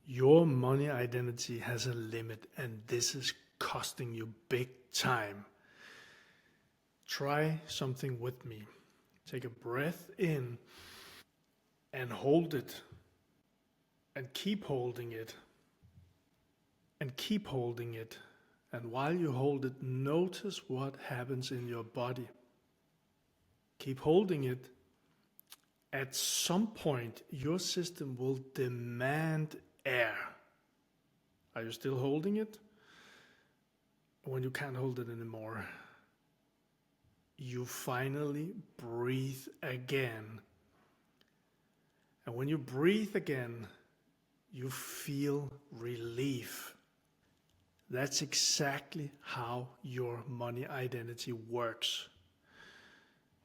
Your money identity has a limit, and this is costing you big time. Try something with me. Take a breath in and hold it, and keep holding it, and keep holding it. And while you hold it, notice what happens in your body. Keep holding it. At some point, your system will demand air. Are you still holding it? When you can't hold it anymore, you finally breathe again. And when you breathe again, you feel relief. That's exactly how your money identity works.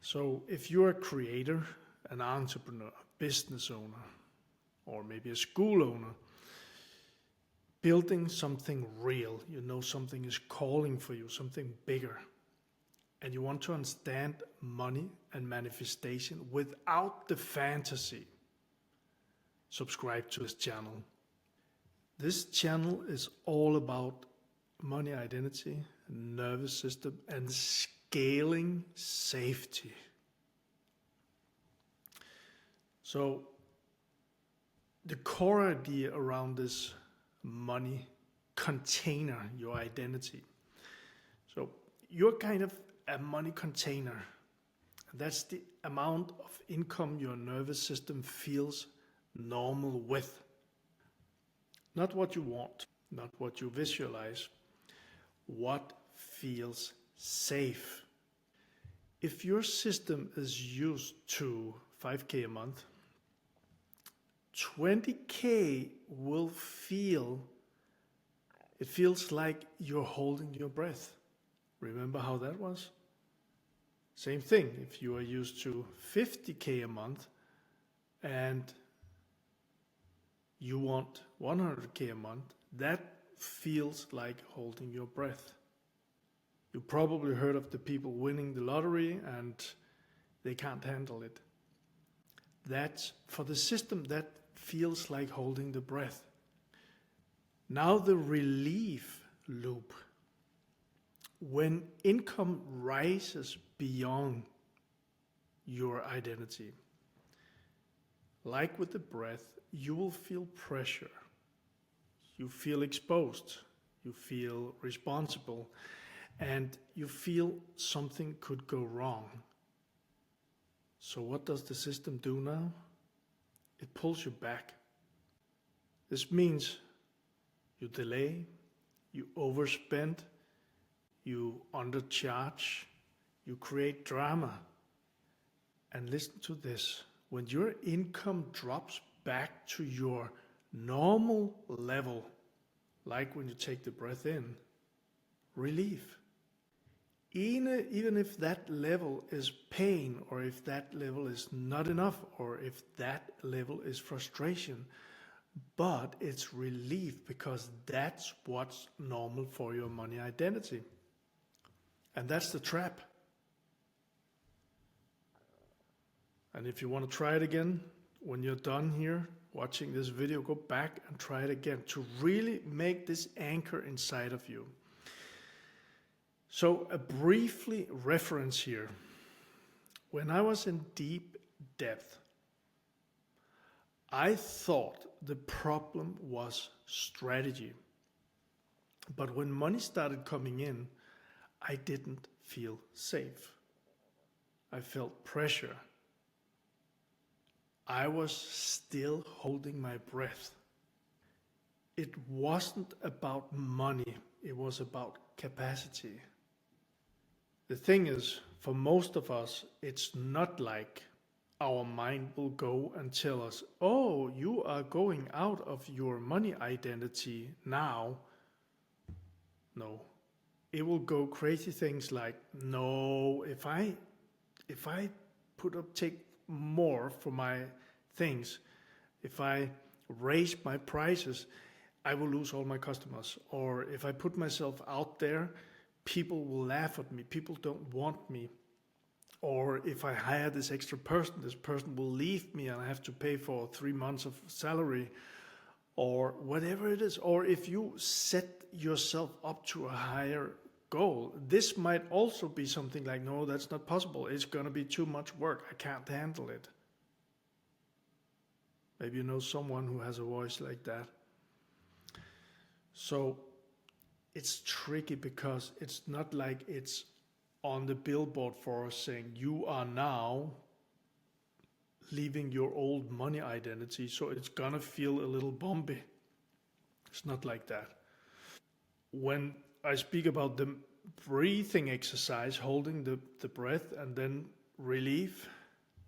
So if you're a creator, an entrepreneur, a business owner, or maybe a school owner, building something real, you know something is calling for you, something bigger, and you want to understand money and manifestation without the fantasy, subscribe to this channel. This channel is all about money identity, nervous system, and scaling safety. So the core idea around this money container, your identity. So you're kind of a money container. That's the amount of income your nervous system feels normal with. Not what you want, not what you visualize, what feels safe. If your system is used to 5K a month, 20K will it feels like you're holding your breath. Remember how that was? Same thing, if you are used to 50K a month and you want 100K a month, that feels like holding your breath. You probably heard of the people winning the lottery and they can't handle it. That's for the system, that feels like holding the breath. Now the relief loop. When income rises beyond your identity, like with the breath, you will feel pressure. You feel exposed. You feel responsible. And you feel something could go wrong. So what does the system do now? It pulls you back. This means you delay, you overspend, you undercharge, you create drama. And listen to this, when your income drops back to your normal level, like when you take the breath in, relief. Even if that level is pain, or if that level is not enough, or if that level is frustration, but it's relief because that's what's normal for your money identity. And that's the trap. And if you want to try it again, when you're done here watching this video, go back and try it again to really make this anchor inside of you. So a briefly reference here. When I was in deep debt, I thought the problem was strategy. But when money started coming in, I didn't feel safe. I felt pressure. I was still holding my breath. It wasn't about money, it was about capacity. The thing is, for most of us, it's not like our mind will go and tell us, oh, you are going out of your money identity now. No, it will go crazy things like, no, if I take more for my things, if I raise my prices, I will lose all my customers. Or if I put myself out there, people will laugh at me, people don't want me. Or if I hire this extra person, this person will leave me and I have to pay for 3 months of salary. or whatever it is. Or if you set yourself up to a higher goal, this might also be something like, no, that's not possible. It's going to be too much work. I can't handle it. Maybe you know someone who has a voice like that. So it's tricky because it's not like it's on the billboard for us saying you are now leaving your old money identity, so it's gonna feel a little bumpy. It's not like that. When I speak about the breathing exercise, holding the breath and then relief,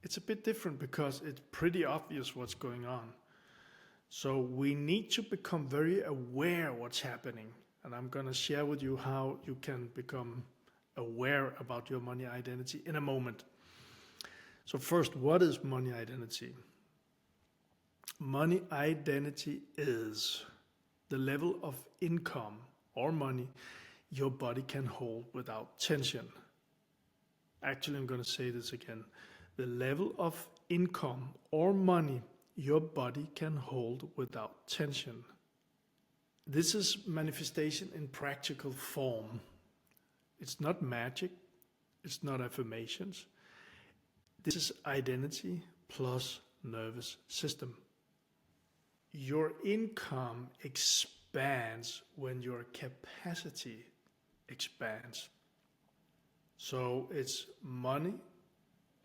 it's a bit different because it's pretty obvious what's going on. So we need to become very aware what's happening. And I'm going to share with you how you can become aware about your money identity in a moment. So first, what is money identity? Money identity is the level of income or money your body can hold without tension. Actually, I'm going to say this again. The level of income or money your body can hold without tension. This is manifestation in practical form. It's not magic. It's not affirmations. This is identity plus nervous system. Your income expands when your capacity expands. So it's money,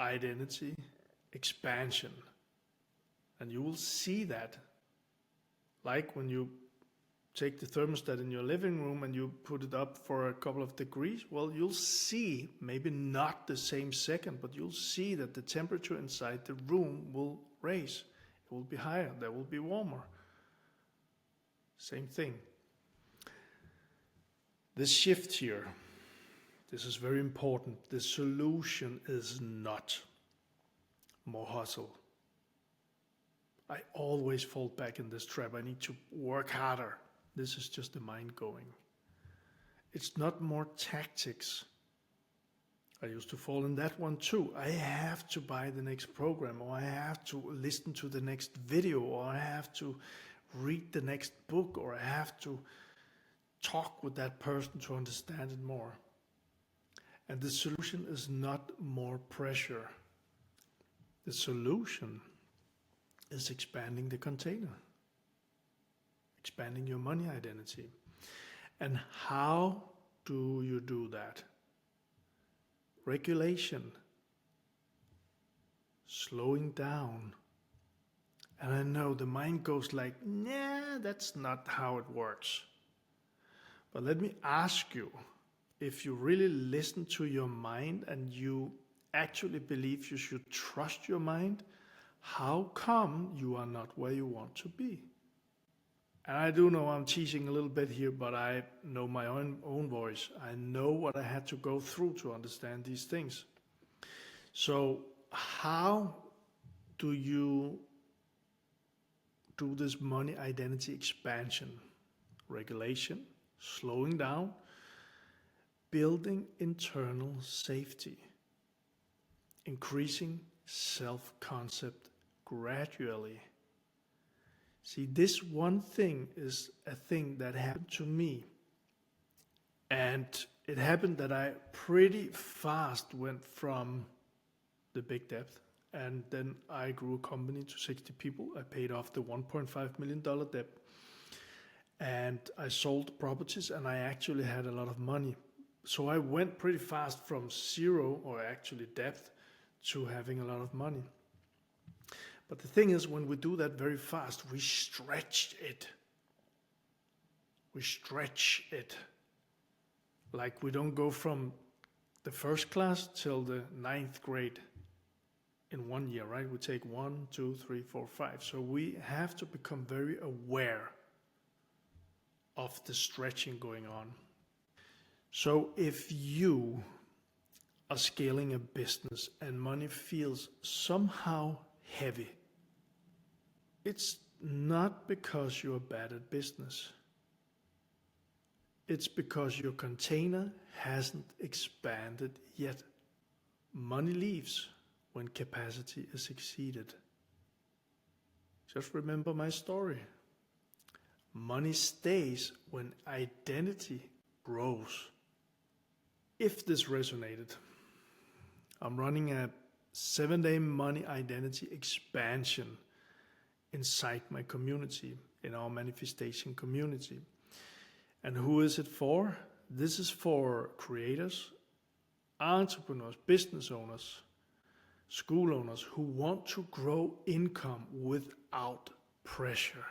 identity, expansion. And you will see that, like when you take the thermostat in your living room and you put it up for a couple of degrees, well, you'll see, maybe not the same second, but you'll see that the temperature inside the room will raise. It will be higher, there will be warmer. Same thing. This shift here, this is very important. The solution is not more hustle. I always fall back in this trap. I need to work harder. This is just the mind going. It's not more tactics. I used to fall in that one too. I have to buy the next program, or I have to listen to the next video, or I have to read the next book, or I have to talk with that person to understand it more. And the solution is not more pressure. The solution is expanding the container, expanding your money identity. And how do you do that? Regulation, slowing down. And I know the mind goes like, nah, that's not how it works. But let me ask you, if you really listen to your mind and you actually believe you should trust your mind, how come you are not where you want to be? And I do know I'm teasing a little bit here, but I know my own voice. I know what I had to go through to understand these things. So how do you do this money identity expansion? Regulation, slowing down, building internal safety, increasing self-concept gradually. See, this one thing is a thing that happened to me. And it happened that I pretty fast went from the big debt, and then I grew a company to 60 people. I paid off the $1.5 million debt, and I sold properties, and I actually had a lot of money. So I went pretty fast from zero, or actually debt, to having a lot of money. But the thing is, when we do that very fast, we stretch it. We stretch it. Like we don't go from the first class till the 9th grade in 1 year, right? We take 1, 2, 3, 4, 5. So we have to become very aware of the stretching going on. So if you are scaling a business and money feels somehow heavy, it's not because you're bad at business. It's because your container hasn't expanded yet. Money leaves when capacity is exceeded. Just remember my story. Money stays when identity grows. If this resonated, I'm running a 7-day money identity expansion inside my community, in our manifestation community. And who is it for? This is for creators, entrepreneurs, business owners, school owners who want to grow income without pressure.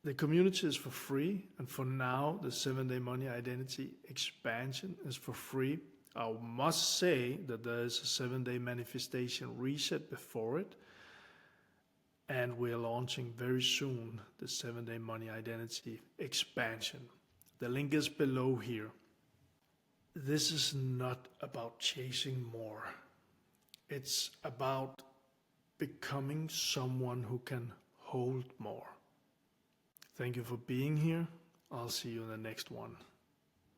The community is for free, and for now, the 7-day money identity expansion is for free. I must say that there is a 7-day manifestation reset before it, and we're launching very soon the 7-day money identity expansion. The link is below here. This is not about chasing more. It's about becoming someone who can hold more. Thank you for being here. I'll see you in the next one.